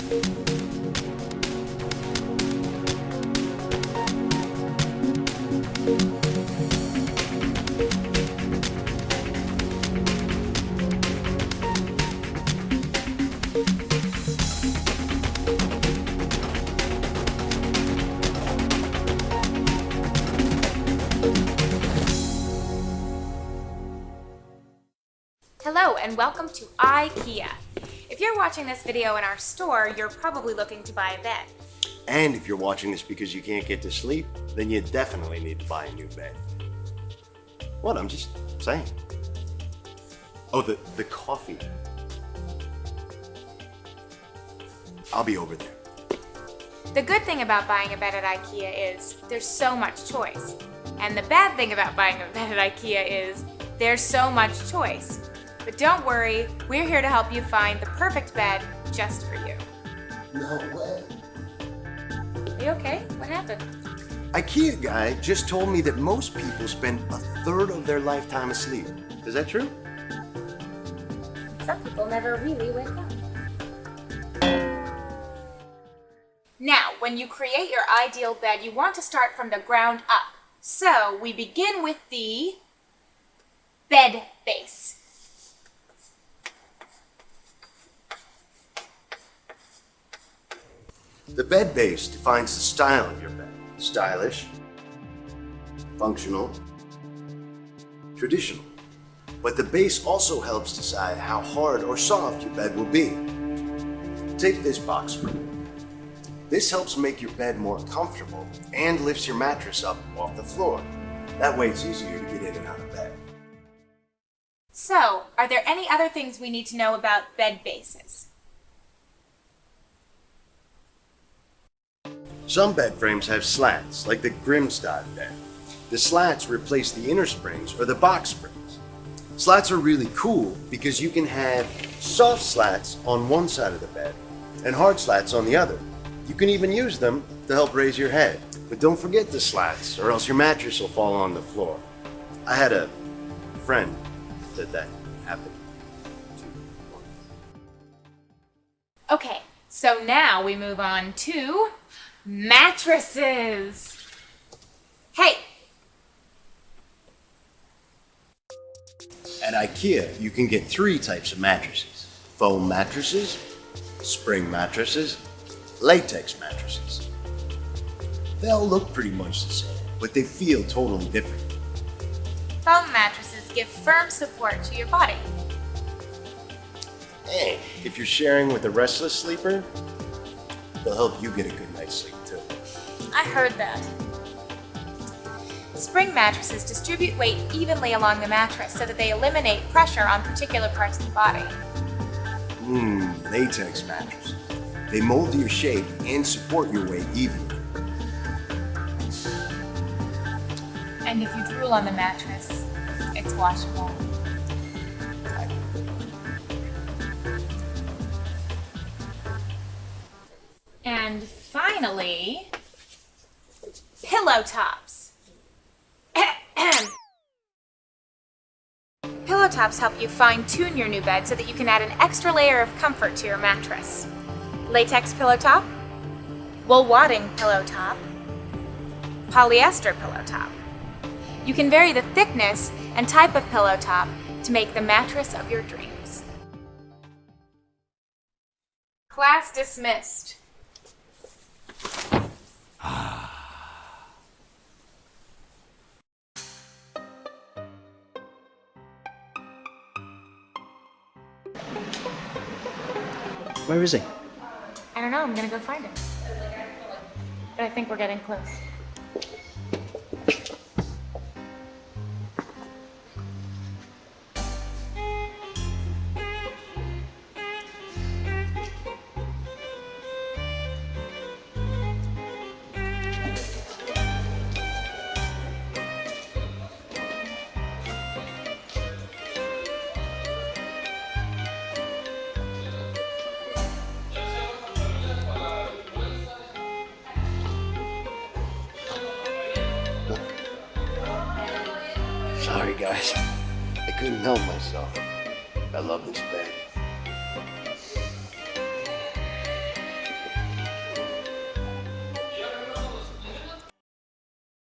Hello and welcome to IKEA. If you're watching this video in our store, you're probably looking to buy a bed. And if you're watching this because you can't get to sleep, then you definitely need to buy a new bed. What? I'm just saying. Oh, the coffee. I'll be over there. The good thing about buying a bed at IKEA is there's so much choice. And the bad thing about buying a bed at IKEA is there's so much choice. But don't worry, we're here to help you find the perfect bed just for you. No way. Are you okay? What happened? IKEA guy just told me that most people spend a third of their lifetime asleep. Is that true? Some people never really wake up. Now, when you create your ideal bed, you want to start from the ground up. So we begin with the bed base. The bed base defines the style of your bed. Stylish, functional, traditional. But the base also helps decide how hard or soft your bed will be. Take this box spring. This helps make your bed more comfortable and lifts your mattress up off the floor. That way it's easier to get in and out of bed. So, are there any other things we need to know about bed bases? Some bed frames have slats, like the Grimstad bed. The slats replace the inner springs or the box springs. Slats are really cool because you can have soft slats on one side of the bed and hard slats on the other. You can even use them to help raise your head. But don't forget the slats or else your mattress will fall on the floor. I had a friend that happened to. Okay, so now we move on to mattresses. Hey! At IKEA, you can get 3 types of mattresses. Foam mattresses, spring mattresses, latex mattresses. They all look pretty much the same, but they feel totally different. Foam mattresses give firm support to your body. And if you're sharing with a restless sleeper, they'll help you get a good night's sleep too. I heard that. Spring mattresses distribute weight evenly along the mattress so that they eliminate pressure on particular parts of the body. Latex mattresses. They mold to your shape and support your weight evenly. And if you drool on the mattress, it's washable. And finally, pillow tops. Pillow tops help you fine-tune your new bed so that you can add an extra layer of comfort to your mattress. Latex pillow top, wool wadding pillow top, polyester pillow top. You can vary the thickness and type of pillow top to make the mattress of your dreams. Class dismissed. Where is he? I don't know, I'm gonna go find him. But I think we're getting close. Sorry guys, I couldn't help myself. I love this